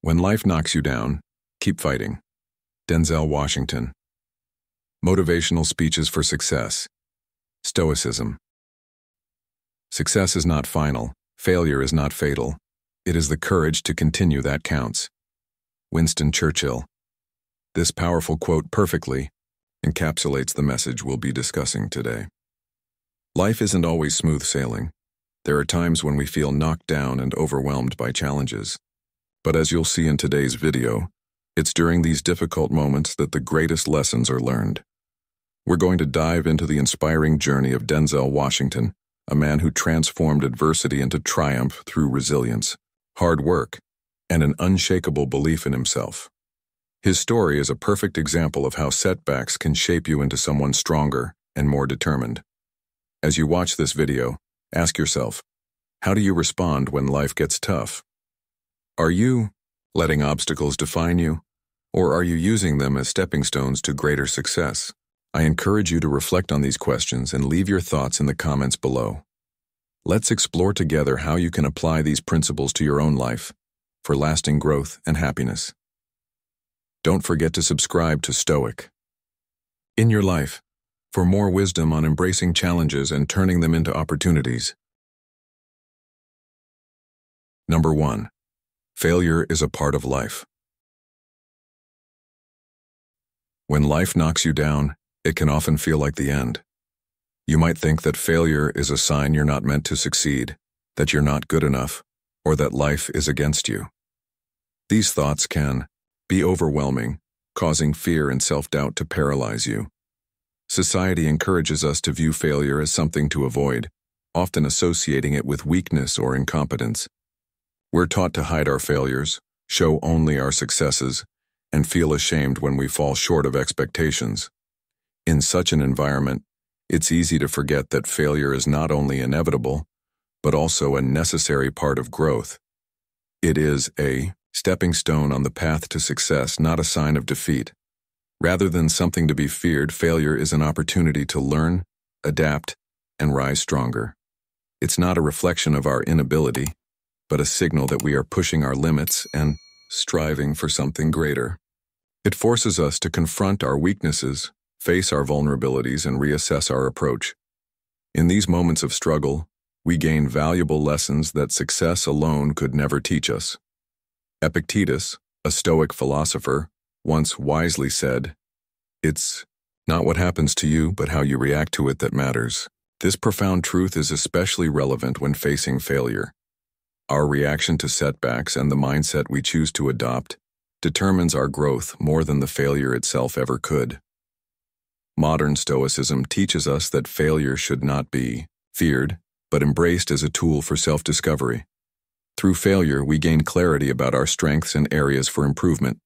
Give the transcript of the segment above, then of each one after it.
When life knocks you down, keep fighting. Denzel Washington. Motivational speeches for success. Stoicism. Success is not final. Failure is not fatal. It is the courage to continue that counts. Winston Churchill. This powerful quote perfectly encapsulates the message we'll be discussing today. Life isn't always smooth sailing. There are times when we feel knocked down and overwhelmed by challenges. But as you'll see in today's video, it's during these difficult moments that the greatest lessons are learned. We're going to dive into the inspiring journey of Denzel Washington, a man who transformed adversity into triumph through resilience, hard work, and an unshakable belief in himself. His story is a perfect example of how setbacks can shape you into someone stronger and more determined. As you watch this video, ask yourself, how do you respond when life gets tough? Are you letting obstacles define you, or are you using them as stepping stones to greater success? I encourage you to reflect on these questions and leave your thoughts in the comments below. Let's explore together how you can apply these principles to your own life for lasting growth and happiness. Don't forget to subscribe to Stoic in your life for more wisdom on embracing challenges and turning them into opportunities. Number 1. Failure is a part of life. When life knocks you down, it can often feel like the end. You might think that failure is a sign you're not meant to succeed, that you're not good enough, or that life is against you. These thoughts can be overwhelming, causing fear and self-doubt to paralyze you. Society encourages us to view failure as something to avoid, often associating it with weakness or incompetence. We're taught to hide our failures, show only our successes, and feel ashamed when we fall short of expectations. In such an environment, it's easy to forget that failure is not only inevitable, but also a necessary part of growth. It is a stepping stone on the path to success, not a sign of defeat. Rather than something to be feared, failure is an opportunity to learn, adapt, and rise stronger. It's not a reflection of our inability, but a signal that we are pushing our limits and striving for something greater. It forces us to confront our weaknesses, face our vulnerabilities, and reassess our approach. In these moments of struggle, we gain valuable lessons that success alone could never teach us. Epictetus, a Stoic philosopher, once wisely said, "It's not what happens to you, but how you react to it that matters." This profound truth is especially relevant when facing failure. Our reaction to setbacks and the mindset we choose to adopt determines our growth more than the failure itself ever could. Modern Stoicism teaches us that failure should not be feared, but embraced as a tool for self-discovery. Through failure, we gain clarity about our strengths and areas for improvement.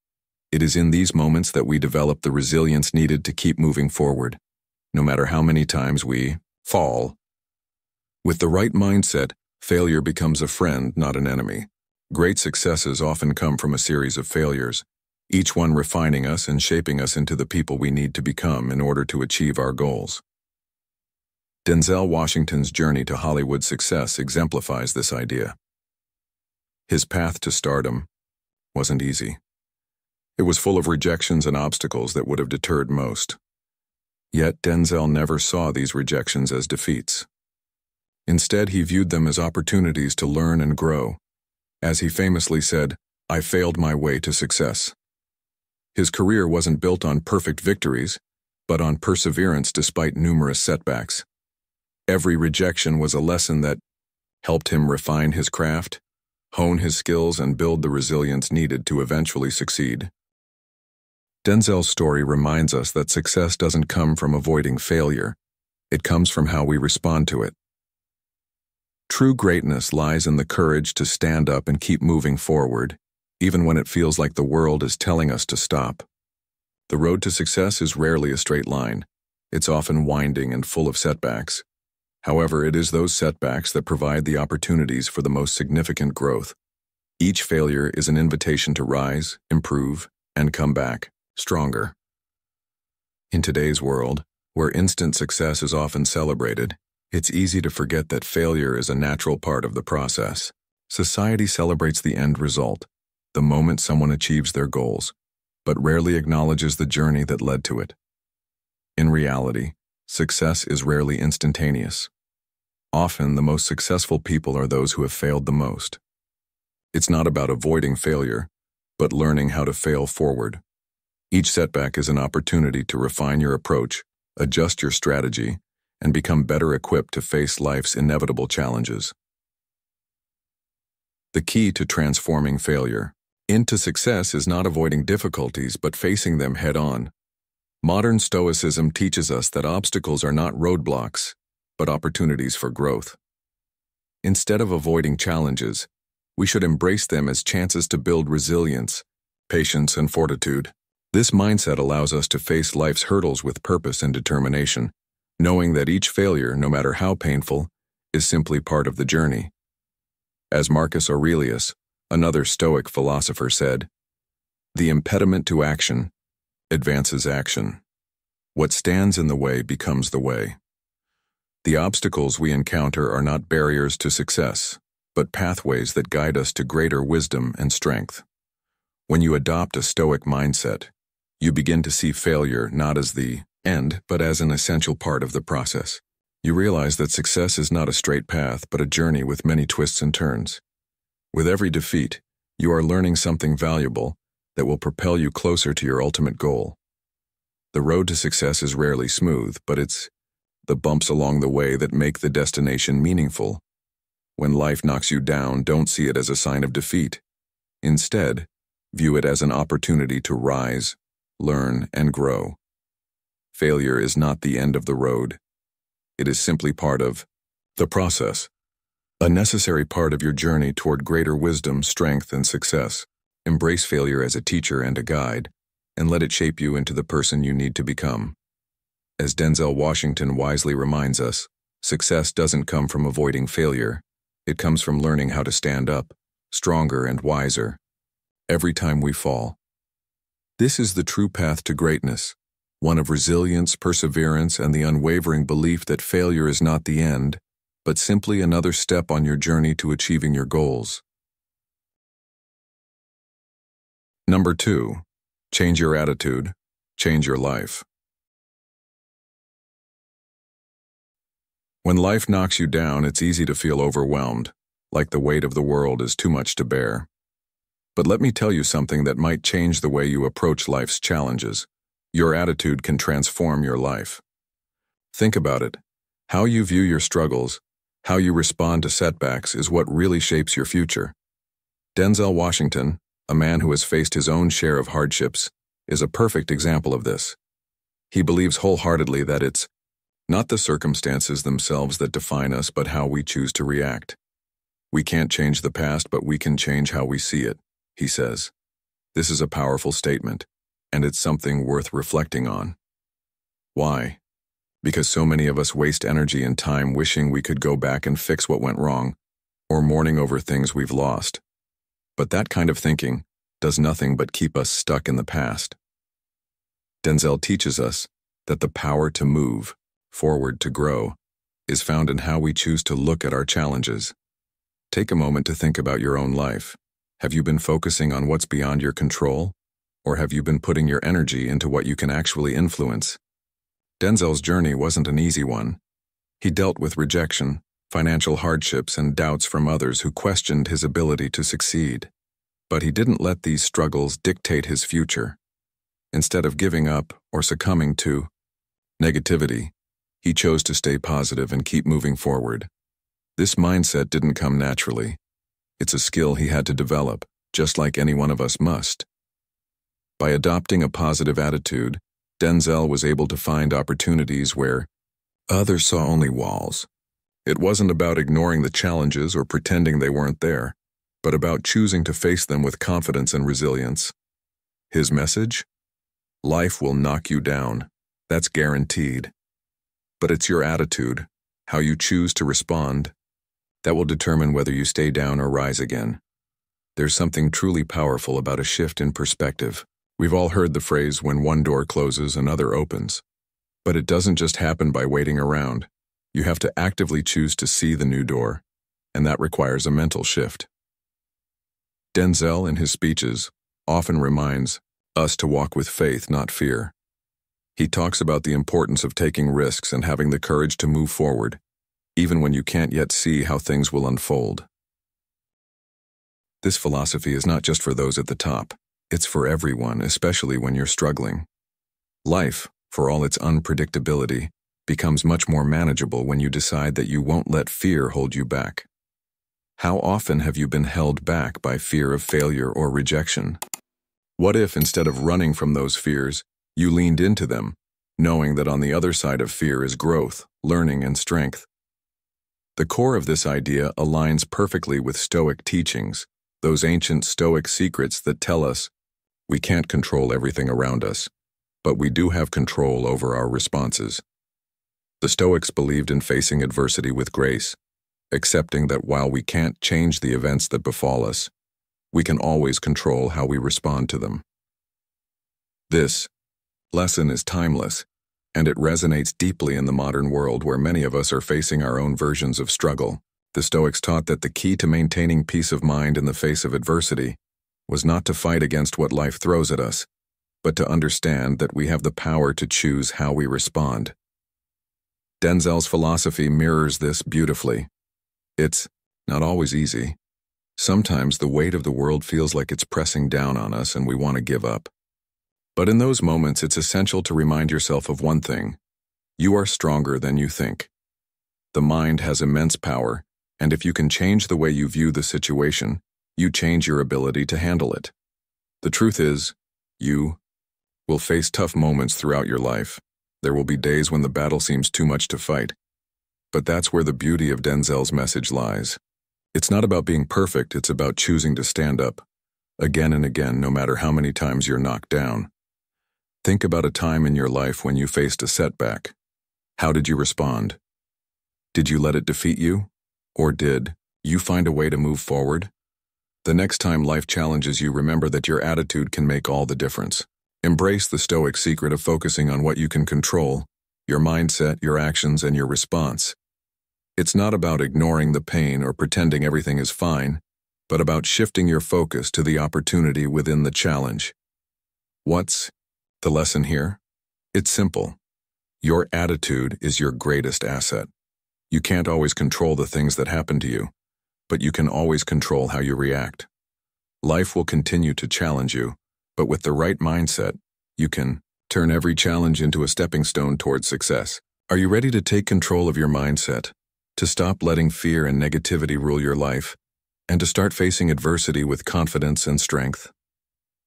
It is in these moments that we develop the resilience needed to keep moving forward, no matter how many times we fall. With the right mindset, failure becomes a friend, not an enemy. Great successes often come from a series of failures, each one refining us and shaping us into the people we need to become in order to achieve our goals. Denzel Washington's journey to Hollywood success exemplifies this idea. His path to stardom wasn't easy. It was full of rejections and obstacles that would have deterred most. Yet Denzel never saw these rejections as defeats. Instead, he viewed them as opportunities to learn and grow. As he famously said, "I failed my way to success." His career wasn't built on perfect victories, but on perseverance despite numerous setbacks. Every rejection was a lesson that helped him refine his craft, hone his skills, and build the resilience needed to eventually succeed. Denzel's story reminds us that success doesn't come from avoiding failure. It comes from how we respond to it. True greatness lies in the courage to stand up and keep moving forward, even when it feels like the world is telling us to stop. The road to success is rarely a straight line. It's often winding and full of setbacks. However, it is those setbacks that provide the opportunities for the most significant growth. Each failure is an invitation to rise, improve, and come back stronger. In today's world, where instant success is often celebrated, it's easy to forget that failure is a natural part of the process. Society celebrates the end result, the moment someone achieves their goals, but rarely acknowledges the journey that led to it. In reality, success is rarely instantaneous. Often, the most successful people are those who have failed the most. It's not about avoiding failure, but learning how to fail forward. Each setback is an opportunity to refine your approach, adjust your strategy, and become better equipped to face life's inevitable challenges. The key to transforming failure into success is not avoiding difficulties but facing them head-on. Modern Stoicism teaches us that obstacles are not roadblocks, but opportunities for growth. Instead of avoiding challenges, we should embrace them as chances to build resilience, patience, and fortitude. This mindset allows us to face life's hurdles with purpose and determination, knowing that each failure, no matter how painful, is simply part of the journey. As Marcus Aurelius, another Stoic philosopher, said, "The impediment to action advances action. What stands in the way becomes the way." The obstacles we encounter are not barriers to success, but pathways that guide us to greater wisdom and strength. When you adopt a Stoic mindset, you begin to see failure not as the end, but as an essential part of the process. You realize that success is not a straight path, but a journey with many twists and turns. With every defeat, you are learning something valuable that will propel you closer to your ultimate goal. The road to success is rarely smooth, but it's the bumps along the way that make the destination meaningful. When life knocks you down, don't see it as a sign of defeat. Instead, view it as an opportunity to rise, learn, and grow. Failure is not the end of the road. It is simply part of the process, a necessary part of your journey toward greater wisdom, strength, and success. Embrace failure as a teacher and a guide, and let it shape you into the person you need to become. As Denzel Washington wisely reminds us, success doesn't come from avoiding failure. It comes from learning how to stand up, stronger and wiser, every time we fall. This is the true path to greatness, one of resilience, perseverance, and the unwavering belief that failure is not the end, but simply another step on your journey to achieving your goals. Number 2, change your attitude, change your life. When life knocks you down, it's easy to feel overwhelmed, like the weight of the world is too much to bear. But let me tell you something that might change the way you approach life's challenges. Your attitude can transform your life. Think about it. How you view your struggles, how you respond to setbacks is what really shapes your future. Denzel Washington, a man who has faced his own share of hardships, is a perfect example of this. He believes wholeheartedly that it's not the circumstances themselves that define us, but how we choose to react. We can't change the past, but we can change how we see it, he says. This is a powerful statement, and it's something worth reflecting on. Why? Because so many of us waste energy and time wishing we could go back and fix what went wrong, or mourning over things we've lost. But that kind of thinking does nothing but keep us stuck in the past. Denzel teaches us that the power to move forward, to grow, is found in how we choose to look at our challenges. Take a moment to think about your own life. Have you been focusing on what's beyond your control, or have you been putting your energy into what you can actually influence? Denzel's journey wasn't an easy one. He dealt with rejection, financial hardships, and doubts from others who questioned his ability to succeed. But he didn't let these struggles dictate his future. Instead of giving up or succumbing to negativity, he chose to stay positive and keep moving forward. This mindset didn't come naturally. It's a skill he had to develop, just like any one of us must. By adopting a positive attitude, Denzel was able to find opportunities where others saw only walls. It wasn't about ignoring the challenges or pretending they weren't there, but about choosing to face them with confidence and resilience. His message? Life will knock you down. That's guaranteed. But it's your attitude, how you choose to respond, that will determine whether you stay down or rise again. There's something truly powerful about a shift in perspective. We've all heard the phrase, when one door closes, another opens. But it doesn't just happen by waiting around. You have to actively choose to see the new door, and that requires a mental shift. Denzel, in his speeches, often reminds us to walk with faith, not fear. He talks about the importance of taking risks and having the courage to move forward, even when you can't yet see how things will unfold. This philosophy is not just for those at the top. It's for everyone, especially when you're struggling. Life, for all its unpredictability, becomes much more manageable when you decide that you won't let fear hold you back. How often have you been held back by fear of failure or rejection? What if, instead of running from those fears, you leaned into them, knowing that on the other side of fear is growth, learning, and strength? The core of this idea aligns perfectly with Stoic teachings, those ancient Stoic secrets that tell us we can't control everything around us, but we do have control over our responses. The Stoics believed in facing adversity with grace, accepting that while we can't change the events that befall us, we can always control how we respond to them. This lesson is timeless, and it resonates deeply in the modern world where many of us are facing our own versions of struggle. The Stoics taught that the key to maintaining peace of mind in the face of adversity was not to fight against what life throws at us, but to understand that we have the power to choose how we respond. Denzel's philosophy mirrors this beautifully. It's not always easy. Sometimes the weight of the world feels like it's pressing down on us and we want to give up. But in those moments, it's essential to remind yourself of one thing: you are stronger than you think. The mind has immense power, and if you can change the way you view the situation, you change your ability to handle it. The truth is, you will face tough moments throughout your life. There will be days when the battle seems too much to fight. But that's where the beauty of Denzel's message lies. It's not about being perfect, it's about choosing to stand up, again and again, no matter how many times you're knocked down. Think about a time in your life when you faced a setback. How did you respond? Did you let it defeat you? Or did you find a way to move forward? The next time life challenges you, remember that your attitude can make all the difference. Embrace the Stoic secret of focusing on what you can control, your mindset, your actions, and your response. It's not about ignoring the pain or pretending everything is fine, but about shifting your focus to the opportunity within the challenge. What's the lesson here? It's simple. Your attitude is your greatest asset. You can't always control the things that happen to you, but you can always control how you react. Life will continue to challenge you, but with the right mindset, you can turn every challenge into a stepping stone towards success. Are you ready to take control of your mindset, to stop letting fear and negativity rule your life, and to start facing adversity with confidence and strength?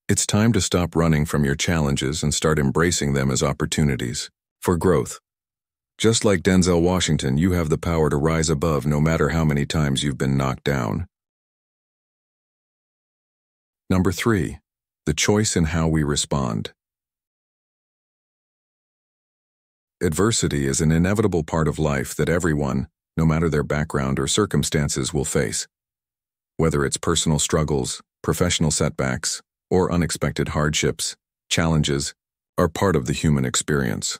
It's time to stop running from your challenges and start embracing them as opportunities for growth. Just like Denzel Washington, you have the power to rise above no matter how many times you've been knocked down. Number 3, the choice in how we respond. Adversity is an inevitable part of life that everyone, no matter their background or circumstances, will face. Whether it's personal struggles, professional setbacks, or unexpected hardships, challenges are part of the human experience.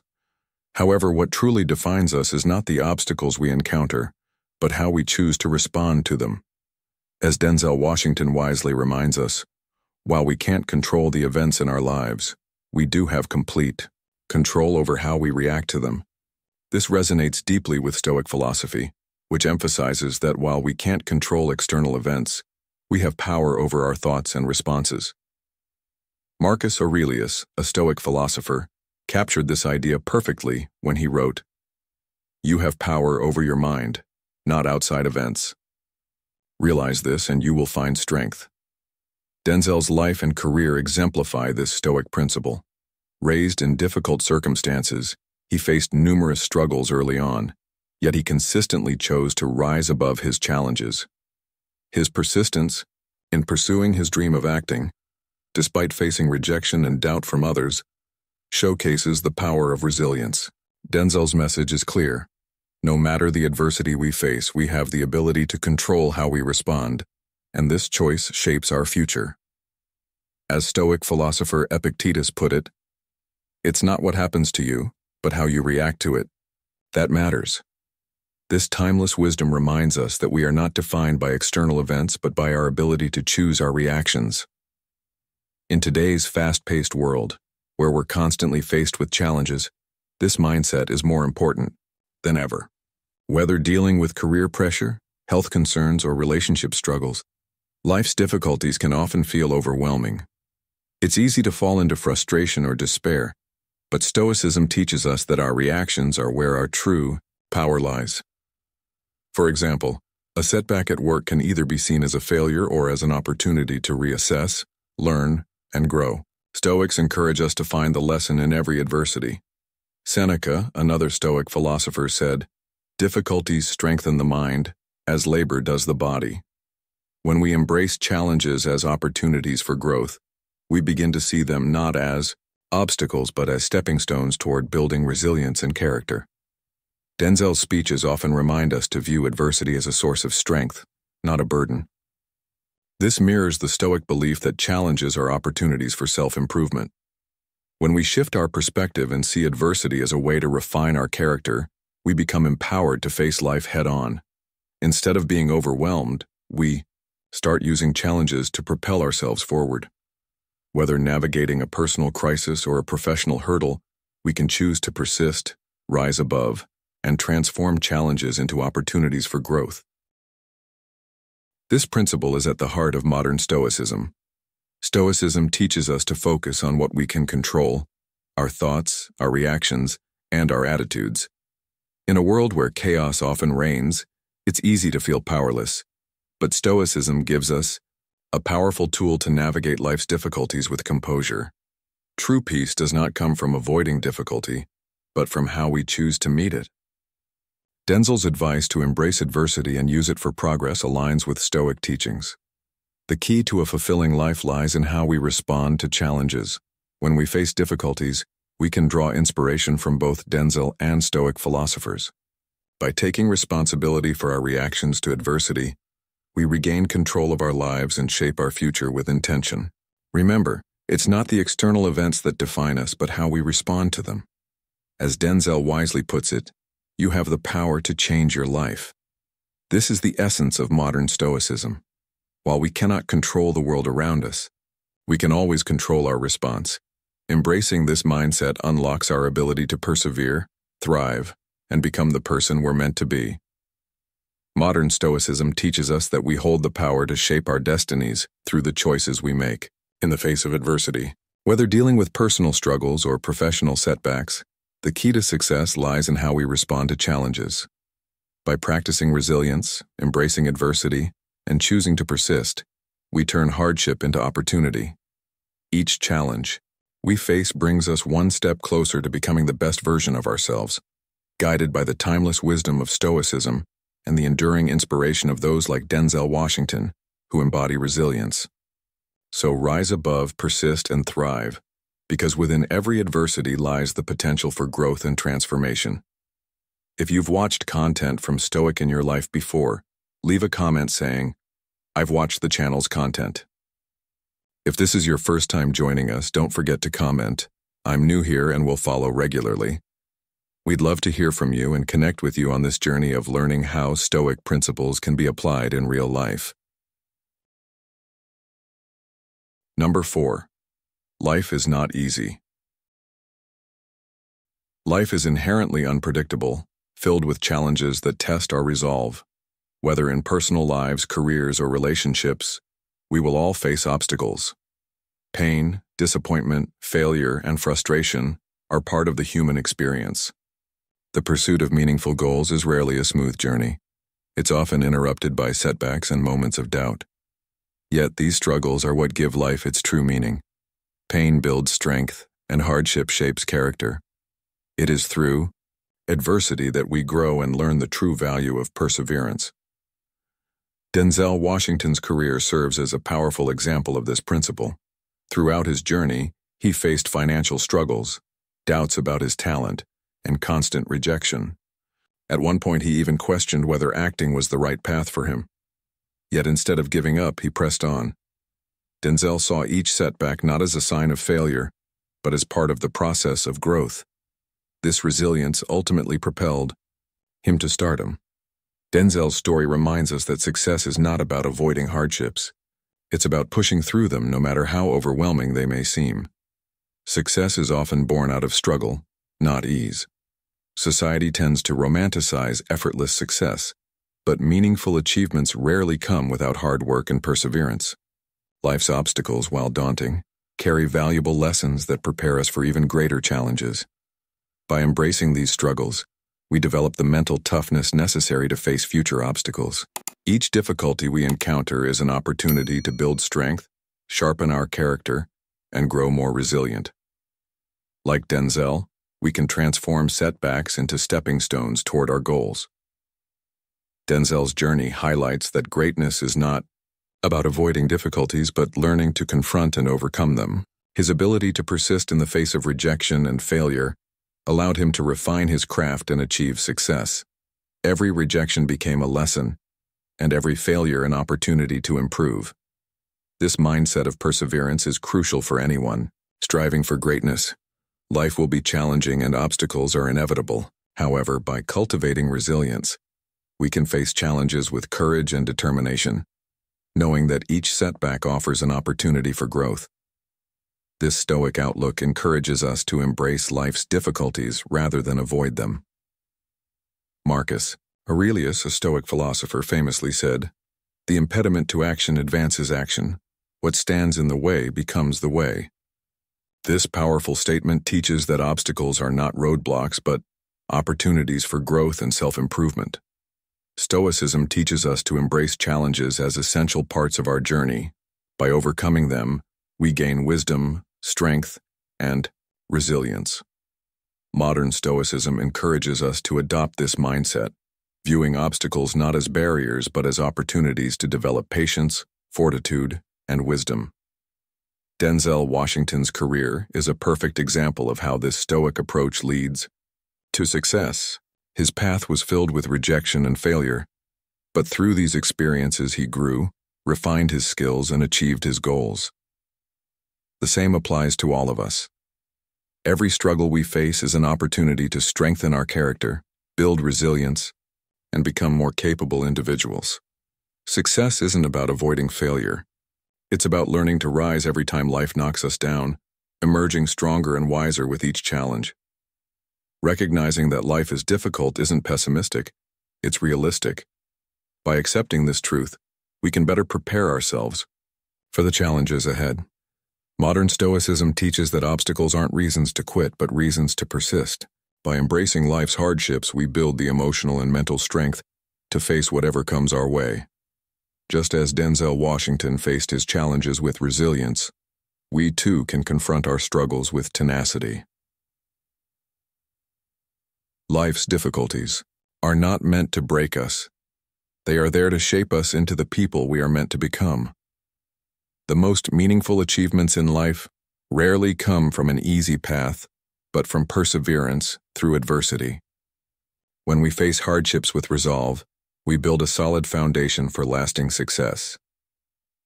However, what truly defines us is not the obstacles we encounter, but how we choose to respond to them. As Denzel Washington wisely reminds us, while we can't control the events in our lives, we do have complete control over how we react to them. This resonates deeply with Stoic philosophy, which emphasizes that while we can't control external events, we have power over our thoughts and responses. Marcus Aurelius, a Stoic philosopher, captured this idea perfectly when he wrote, "You have power over your mind, not outside events. Realize this and you will find strength." Denzel's life and career exemplify this Stoic principle. Raised in difficult circumstances, he faced numerous struggles early on, yet he consistently chose to rise above his challenges. His persistence in pursuing his dream of acting, despite facing rejection and doubt from others, showcases the power of resilience. Denzel's message is clear. No matter the adversity we face, we have the ability to control how we respond, and this choice shapes our future. As Stoic philosopher Epictetus put it, "It's not what happens to you, but how you react to it. That matters." This timeless wisdom reminds us that we are not defined by external events but by our ability to choose our reactions. In today's fast-paced world, where we're constantly faced with challenges, this mindset is more important than ever. Whether dealing with career pressure, health concerns, or relationship struggles, life's difficulties can often feel overwhelming. It's easy to fall into frustration or despair, but Stoicism teaches us that our reactions are where our true power lies. For example, a setback at work can either be seen as a failure or as an opportunity to reassess, learn, and grow. Stoics encourage us to find the lesson in every adversity. Seneca, another Stoic philosopher, said, "Difficulties strengthen the mind, as labor does the body." When we embrace challenges as opportunities for growth, we begin to see them not as obstacles but as stepping stones toward building resilience and character. Denzel's speeches often remind us to view adversity as a source of strength, not a burden. This mirrors the Stoic belief that challenges are opportunities for self-improvement. When we shift our perspective and see adversity as a way to refine our character, we become empowered to face life head-on. Instead of being overwhelmed, we start using challenges to propel ourselves forward. Whether navigating a personal crisis or a professional hurdle, we can choose to persist, rise above, and transform challenges into opportunities for growth. This principle is at the heart of modern Stoicism. Stoicism teaches us to focus on what we can control: our thoughts, our reactions, and our attitudes. In a world where chaos often reigns, it's easy to feel powerless, but Stoicism gives us a powerful tool to navigate life's difficulties with composure. True peace does not come from avoiding difficulty, but from how we choose to meet it. Denzel's advice to embrace adversity and use it for progress aligns with Stoic teachings. The key to a fulfilling life lies in how we respond to challenges. When we face difficulties, we can draw inspiration from both Denzel and Stoic philosophers. By taking responsibility for our reactions to adversity, we regain control of our lives and shape our future with intention. Remember, it's not the external events that define us, but how we respond to them. As Denzel wisely puts it, you have the power to change your life. This is the essence of modern Stoicism. While we cannot control the world around us, we can always control our response. Embracing this mindset unlocks our ability to persevere, thrive, and become the person we're meant to be. Modern Stoicism teaches us that we hold the power to shape our destinies through the choices we make. In the face of adversity, whether dealing with personal struggles or professional setbacks, the key to success lies in how we respond to challenges. By practicing resilience, embracing adversity, and choosing to persist, we turn hardship into opportunity. Each challenge we face brings us one step closer to becoming the best version of ourselves. Guided by the timeless wisdom of Stoicism and the enduring inspiration of those like Denzel Washington, who embody resilience. So rise above, persist, and thrive, because within every adversity lies the potential for growth and transformation. If you've watched content from Stoic in your life before, leave a comment saying, "I've watched the channel's content." If this is your first time joining us, don't forget to comment, "I'm new here and will follow regularly." We'd love to hear from you and connect with you on this journey of learning how Stoic principles can be applied in real life. Number 4. Life is not easy. Life is inherently unpredictable, filled with challenges that test our resolve. Whether in personal lives, careers, or relationships, we will all face obstacles. Pain, disappointment, failure, and frustration are part of the human experience. The pursuit of meaningful goals is rarely a smooth journey. It's often interrupted by setbacks and moments of doubt. Yet these struggles are what give life its true meaning. Pain builds strength, and hardship shapes character. It is through adversity that we grow and learn the true value of perseverance. Denzel Washington's career serves as a powerful example of this principle. Throughout his journey, he faced financial struggles, doubts about his talent, and constant rejection. At one point, he even questioned whether acting was the right path for him. Yet instead of giving up, he pressed on. Denzel saw each setback not as a sign of failure, but as part of the process of growth. This resilience ultimately propelled him to stardom. Denzel's story reminds us that success is not about avoiding hardships. It's about pushing through them no matter how overwhelming they may seem. Success is often born out of struggle, not ease. Society tends to romanticize effortless success, but meaningful achievements rarely come without hard work and perseverance. Life's obstacles, while daunting, carry valuable lessons that prepare us for even greater challenges. By embracing these struggles, we develop the mental toughness necessary to face future obstacles. Each difficulty we encounter is an opportunity to build strength, sharpen our character, and grow more resilient. Like Denzel, we can transform setbacks into stepping stones toward our goals. Denzel's journey highlights that greatness is not about avoiding difficulties but learning to confront and overcome them. His ability to persist in the face of rejection and failure allowed him to refine his craft and achieve success. Every rejection became a lesson, and every failure an opportunity to improve. This mindset of perseverance is crucial for anyone striving for greatness. Life will be challenging and obstacles are inevitable. However, by cultivating resilience, we can face challenges with courage and determination, knowing that each setback offers an opportunity for growth. This Stoic outlook encourages us to embrace life's difficulties rather than avoid them. Marcus Aurelius, a Stoic philosopher, famously said, "The impediment to action advances action. What stands in the way becomes the way." This powerful statement teaches that obstacles are not roadblocks but opportunities for growth and self-improvement. Stoicism teaches us to embrace challenges as essential parts of our journey. By overcoming them, we gain wisdom, strength, and resilience. Modern Stoicism encourages us to adopt this mindset, viewing obstacles not as barriers but as opportunities to develop patience, fortitude, and wisdom. Denzel Washington's career is a perfect example of how this Stoic approach leads to success. His path was filled with rejection and failure, but through these experiences he grew, refined his skills, and achieved his goals. The same applies to all of us. Every struggle we face is an opportunity to strengthen our character, build resilience, and become more capable individuals. Success isn't about avoiding failure. It's about learning to rise every time life knocks us down, emerging stronger and wiser with each challenge. Recognizing that life is difficult isn't pessimistic, it's realistic. By accepting this truth, we can better prepare ourselves for the challenges ahead. Modern Stoicism teaches that obstacles aren't reasons to quit but reasons to persist. By embracing life's hardships, we build the emotional and mental strength to face whatever comes our way. Just as Denzel Washington faced his challenges with resilience, we too can confront our struggles with tenacity. Life's difficulties are not meant to break us. They are there to shape us into the people we are meant to become. The most meaningful achievements in life rarely come from an easy path, but from perseverance through adversity. When we face hardships with resolve, we build a solid foundation for lasting success.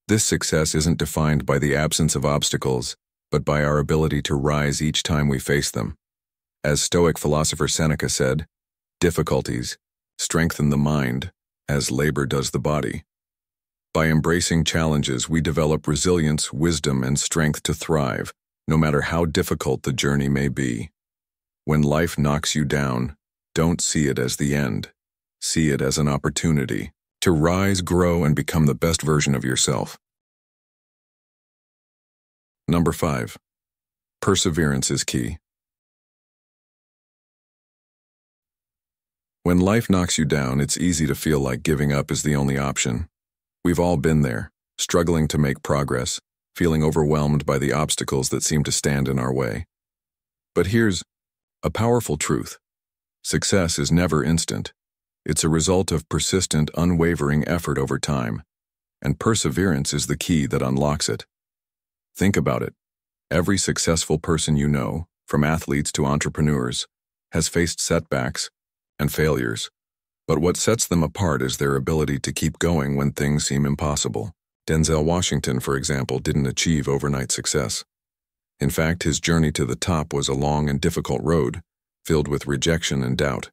This success isn't defined by the absence of obstacles, but by our ability to rise each time we face them. As Stoic philosopher Seneca said, "Difficulties strengthen the mind as labor does the body." By embracing challenges, we develop resilience, wisdom, and strength to thrive, no matter how difficult the journey may be. When life knocks you down, don't see it as the end. See it as an opportunity to rise, grow, and become the best version of yourself. Number 5. Perseverance is key. When life knocks you down, it's easy to feel like giving up is the only option. We've all been there, struggling to make progress, feeling overwhelmed by the obstacles that seem to stand in our way. But here's a powerful truth. Success is never instant. It's a result of persistent, unwavering effort over time, and perseverance is the key that unlocks it. Think about it. Every successful person you know, from athletes to entrepreneurs, has faced setbacks and failures. But what sets them apart is their ability to keep going when things seem impossible. Denzel Washington, for example, didn't achieve overnight success. In fact, his journey to the top was a long and difficult road, filled with rejection and doubt.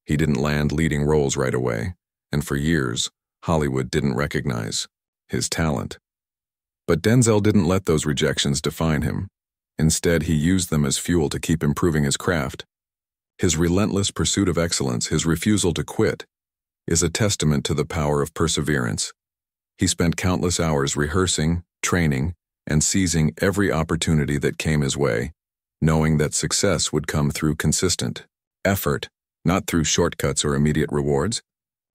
He didn't land leading roles right away, and for years, Hollywood didn't recognize his talent. But Denzel didn't let those rejections define him. Instead, he used them as fuel to keep improving his craft. His relentless pursuit of excellence, his refusal to quit, is a testament to the power of perseverance. He spent countless hours rehearsing, training, and seizing every opportunity that came his way, knowing that success would come through consistent effort, not through shortcuts or immediate rewards.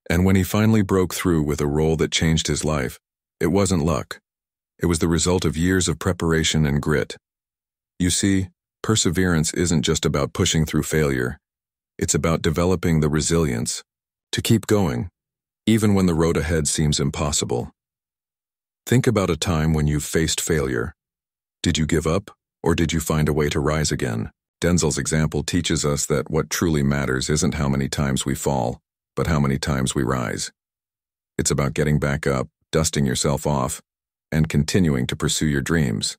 And when he finally broke through with a role that changed his life, it wasn't luck. It was the result of years of preparation and grit. You see, perseverance isn't just about pushing through failure. It's about developing the resilience to keep going, even when the road ahead seems impossible. Think about a time when you faced failure. Did you give up, or did you find a way to rise again? Denzel's example teaches us that what truly matters isn't how many times we fall, but how many times we rise. It's about getting back up, dusting yourself off, and continuing to pursue your dreams,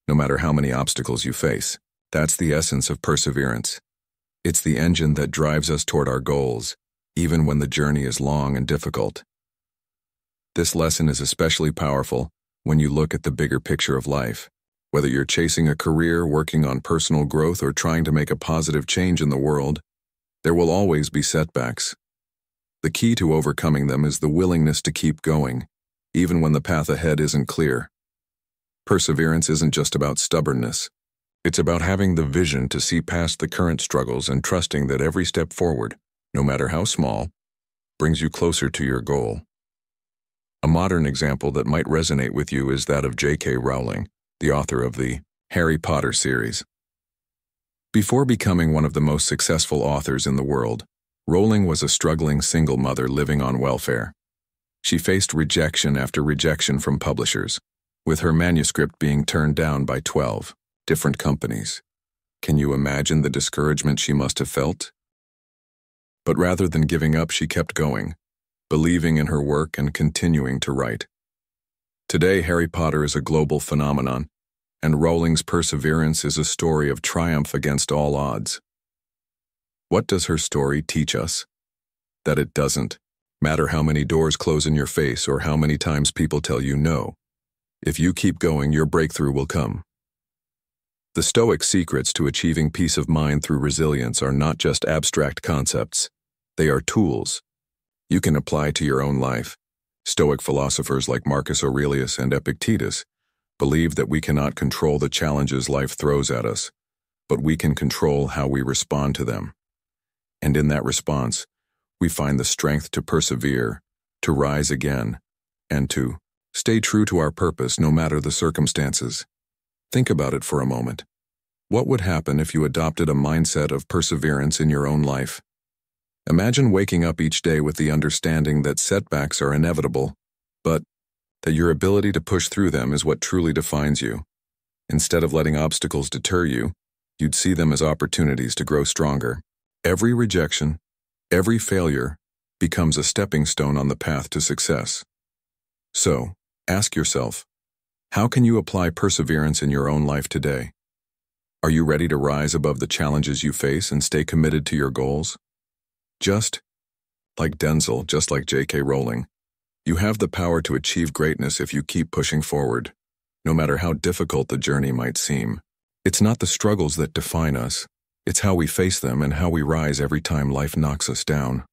no matter how many obstacles you face. That's the essence of perseverance. It's the engine that drives us toward our goals, even when the journey is long and difficult. This lesson is especially powerful when you look at the bigger picture of life. Whether you're chasing a career, working on personal growth, or trying to make a positive change in the world, there will always be setbacks. The key to overcoming them is the willingness to keep going, even when the path ahead isn't clear. Perseverance isn't just about stubbornness. It's about having the vision to see past the current struggles and trusting that every step forward, no matter how small, brings you closer to your goal. A modern example that might resonate with you is that of J.K. Rowling, the author of the Harry Potter series. Before becoming one of the most successful authors in the world, Rowling was a struggling single mother living on welfare. She faced rejection after rejection from publishers, with her manuscript being turned down by 12 different companies. Can you imagine the discouragement she must have felt? But rather than giving up, she kept going, believing in her work and continuing to write. Today, Harry Potter is a global phenomenon, and Rowling's perseverance is a story of triumph against all odds. What does her story teach us? That it doesn't matter how many doors close in your face or how many times people tell you no. If you keep going, your breakthrough will come. The Stoic secrets to achieving peace of mind through resilience are not just abstract concepts. They are tools you can apply to your own life. Stoic philosophers like Marcus Aurelius and Epictetus believe that we cannot control the challenges life throws at us, but we can control how we respond to them. And in that response, we find the strength to persevere, to rise again, and to stay true to our purpose no matter the circumstances. Think about it for a moment. What would happen if you adopted a mindset of perseverance in your own life? Imagine waking up each day with the understanding that setbacks are inevitable, but that your ability to push through them is what truly defines you. Instead of letting obstacles deter you, you'd see them as opportunities to grow stronger. Every rejection, every failure, becomes a stepping stone on the path to success. So, ask yourself, how can you apply perseverance in your own life today? Are you ready to rise above the challenges you face and stay committed to your goals? Just like Denzel, just like J.K. Rowling, you have the power to achieve greatness if you keep pushing forward, no matter how difficult the journey might seem. It's not the struggles that define us, it's how we face them and how we rise every time life knocks us down.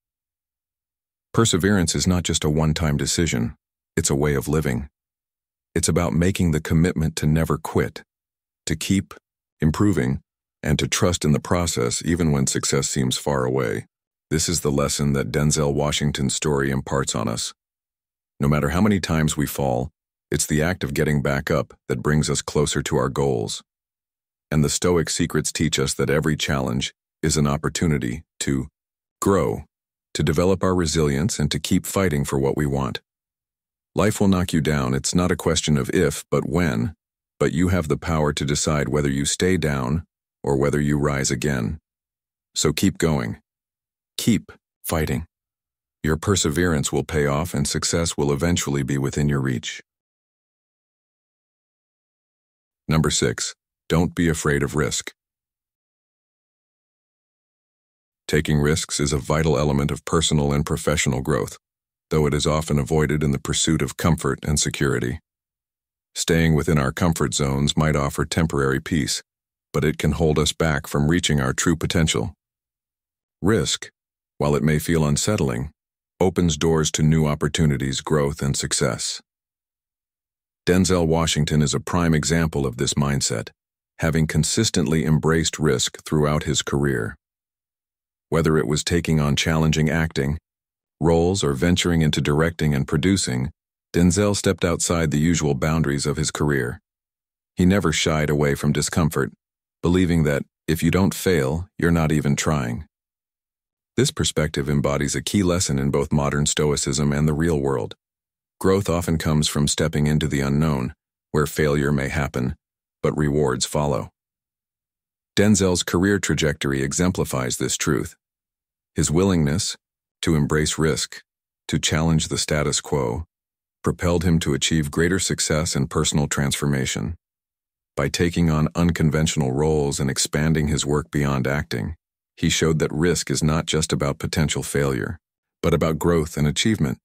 Perseverance is not just a one-time decision, it's a way of living. It's about making the commitment to never quit, to keep improving, and to trust in the process even when success seems far away. This is the lesson that Denzel Washington's story imparts on us. No matter how many times we fall, it's the act of getting back up that brings us closer to our goals. And the Stoic secrets teach us that every challenge is an opportunity to grow, to develop our resilience, and to keep fighting for what we want. Life will knock you down. It's not a question of if, but when. But you have the power to decide whether you stay down or whether you rise again. So keep going. Keep fighting. Your perseverance will pay off and success will eventually be within your reach. Number 6. Don't be afraid of risk. Taking risks is a vital element of personal and professional growth. though it is often avoided in the pursuit of comfort and security. Staying within our comfort zones might offer temporary peace, but it can hold us back from reaching our true potential. Risk, while it may feel unsettling, opens doors to new opportunities, growth, and success. Denzel Washington is a prime example of this mindset, having consistently embraced risk throughout his career. Whether it was taking on challenging acting roles or venturing into directing and producing, Denzel stepped outside the usual boundaries of his career. He never shied away from discomfort, believing that if you don't fail, you're not even trying. This perspective embodies a key lesson in both modern Stoicism and the real world. Growth often comes from stepping into the unknown, where failure may happen, but rewards follow. Denzel's career trajectory exemplifies this truth. His willingness to embrace risk, to challenge the status quo, propelled him to achieve greater success and personal transformation. By taking on unconventional roles and expanding his work beyond acting, he showed that risk is not just about potential failure, but about growth and achievement.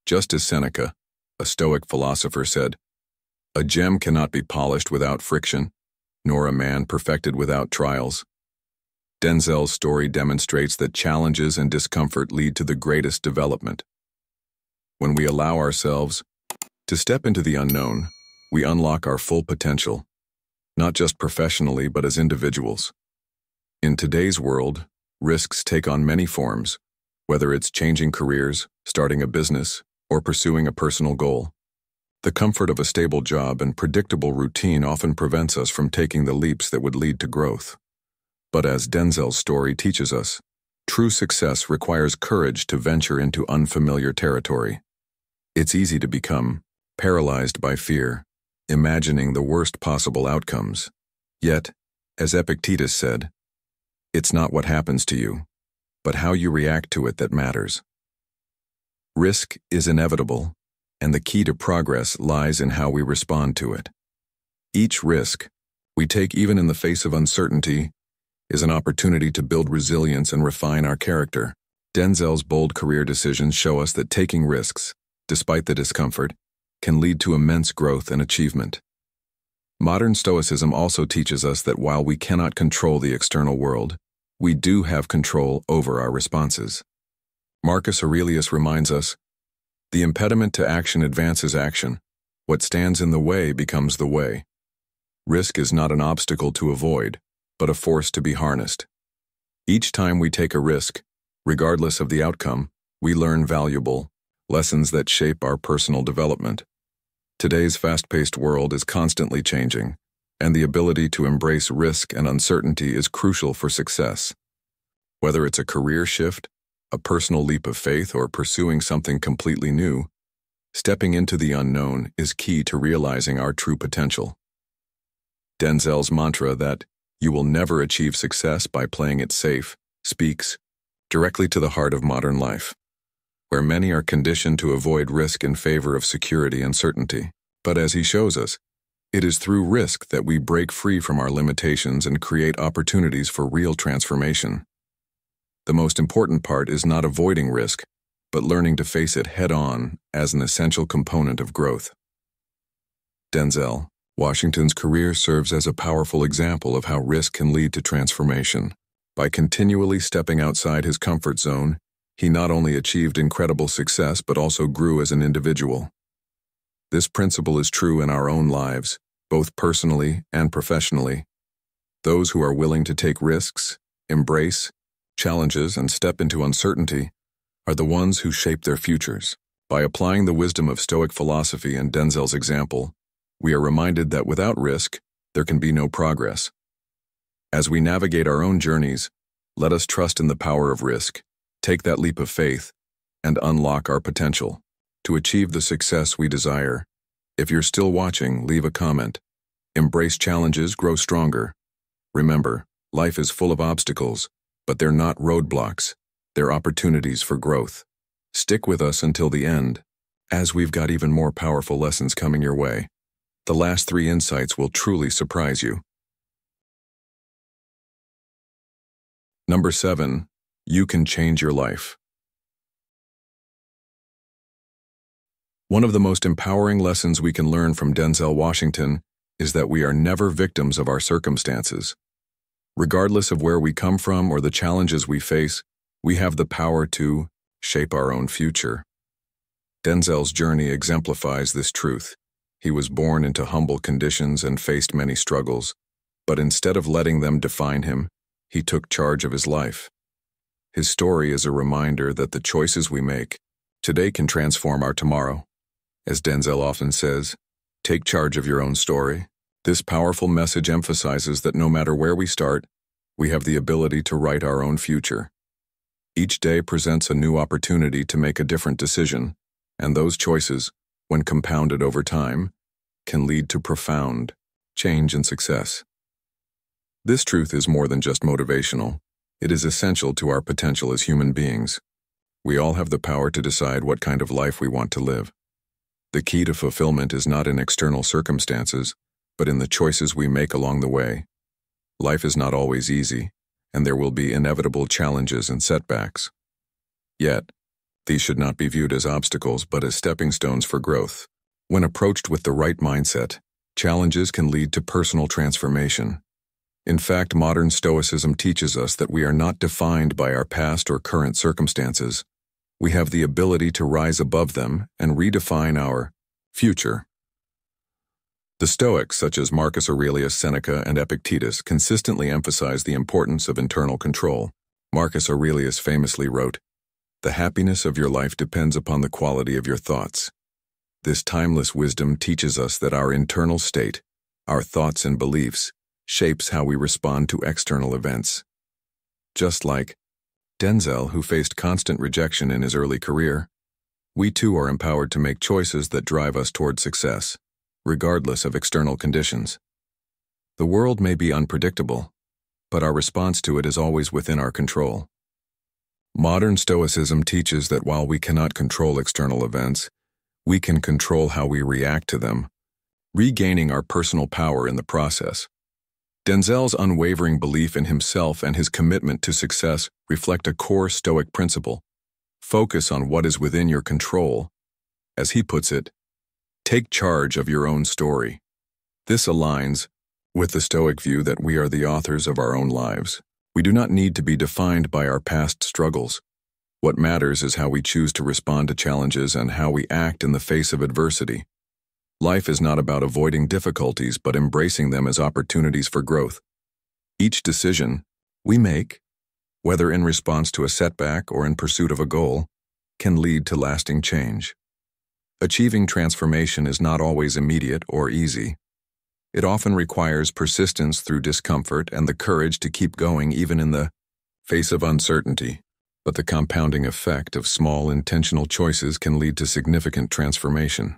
Just as Seneca, a Stoic philosopher, said, "A gem cannot be polished without friction, nor a man perfected without trials." Denzel's story demonstrates that challenges and discomfort lead to the greatest development. When we allow ourselves to step into the unknown, we unlock our full potential, not just professionally but as individuals. In today's world, risks take on many forms, whether it's changing careers, starting a business, or pursuing a personal goal. The comfort of a stable job and predictable routine often prevents us from taking the leaps that would lead to growth. But as Denzel's story teaches us, true success requires courage to venture into unfamiliar territory. It's easy to become paralyzed by fear, imagining the worst possible outcomes. Yet, as Epictetus said, it's not what happens to you, but how you react to it that matters. Risk is inevitable, and the key to progress lies in how we respond to it. Each risk we take, even in the face of uncertainty, is an opportunity to build resilience and refine our character. Denzel's bold career decisions show us that taking risks, despite the discomfort, can lead to immense growth and achievement. Modern Stoicism also teaches us that while we cannot control the external world, we do have control over our responses. Marcus Aurelius reminds us, "The impediment to action advances action. What stands in the way becomes the way." Risk is not an obstacle to avoid, but a force to be harnessed. Each time we take a risk, regardless of the outcome, we learn valuable lessons that shape our personal development. Today's fast-paced world is constantly changing, and the ability to embrace risk and uncertainty is crucial for success. Whether it's a career shift, a personal leap of faith, or pursuing something completely new, stepping into the unknown is key to realizing our true potential. Denzel's mantra that "you will never achieve success by playing it safe" speaks directly to the heart of modern life, where many are conditioned to avoid risk in favor of security and certainty. But as he shows us, it is through risk that we break free from our limitations and create opportunities for real transformation. The most important part is not avoiding risk, but learning to face it head-on as an essential component of growth. Denzel Washington's career serves as a powerful example of how risk can lead to transformation. By continually stepping outside his comfort zone, he not only achieved incredible success but also grew as an individual. This principle is true in our own lives, both personally and professionally. Those who are willing to take risks, embrace challenges, and step into uncertainty are the ones who shape their futures. By applying the wisdom of Stoic philosophy and Denzel's example, we are reminded that without risk, there can be no progress. As we navigate our own journeys, let us trust in the power of risk, take that leap of faith, and unlock our potential to achieve the success we desire. If you're still watching, leave a comment. Embrace challenges, grow stronger. Remember, life is full of obstacles, but they're not roadblocks. They're opportunities for growth. Stick with us until the end, as we've got even more powerful lessons coming your way. The last 3 insights will truly surprise you. Number 7, you can change your life. One of the most empowering lessons we can learn from Denzel Washington is that we are never victims of our circumstances. Regardless of where we come from or the challenges we face, we have the power to shape our own future. Denzel's journey exemplifies this truth. He was born into humble conditions and faced many struggles, but instead of letting them define him, he took charge of his life. His story is a reminder that the choices we make today can transform our tomorrow. As Denzel often says, take charge of your own story. This powerful message emphasizes that no matter where we start, we have the ability to write our own future. Each day presents a new opportunity to make a different decision, and those choices, when compounded over time, can lead to profound change and success. This truth is more than just motivational. It is essential to our potential as human beings. We all have the power to decide what kind of life we want to live. The key to fulfillment is not in external circumstances, but in the choices we make along the way. Life is not always easy, and there will be inevitable challenges and setbacks. Yet, these should not be viewed as obstacles but as stepping stones for growth. When approached with the right mindset, challenges can lead to personal transformation. In fact, modern Stoicism teaches us that we are not defined by our past or current circumstances. We have the ability to rise above them and redefine our future. The Stoics, such as Marcus Aurelius, Seneca, and Epictetus, consistently emphasize the importance of internal control. Marcus Aurelius famously wrote, "The happiness of your life depends upon the quality of your thoughts." This timeless wisdom teaches us that our internal state, our thoughts and beliefs, shapes how we respond to external events. Just like Denzel, who faced constant rejection in his early career, we too are empowered to make choices that drive us toward success, regardless of external conditions. The world may be unpredictable, but our response to it is always within our control. Modern Stoicism teaches that while we cannot control external events, we can control how we react to them, regaining our personal power in the process. Denzel's unwavering belief in himself and his commitment to success reflect a core Stoic principle: focus on what is within your control. As he puts it, take charge of your own story. This aligns with the Stoic view that we are the authors of our own lives. We do not need to be defined by our past struggles. What matters is how we choose to respond to challenges and how we act in the face of adversity. Life is not about avoiding difficulties, but embracing them as opportunities for growth. Each decision we make, whether in response to a setback or in pursuit of a goal, can lead to lasting change. Achieving transformation is not always immediate or easy. It often requires persistence through discomfort and the courage to keep going even in the face of uncertainty. But the compounding effect of small intentional choices can lead to significant transformation.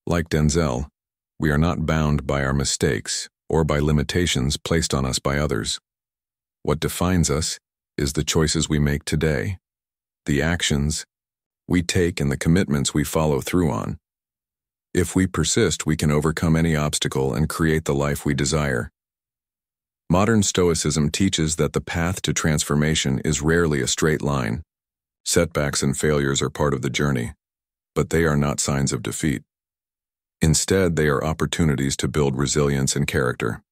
Like Denzel, we are not bound by our mistakes or by limitations placed on us by others. What defines us is the choices we make today, the actions we take and the commitments we follow through on. If we persist, we can overcome any obstacle and create the life we desire. Modern Stoicism teaches that the path to transformation is rarely a straight line. Setbacks and failures are part of the journey, but they are not signs of defeat. Instead, they are opportunities to build resilience and character.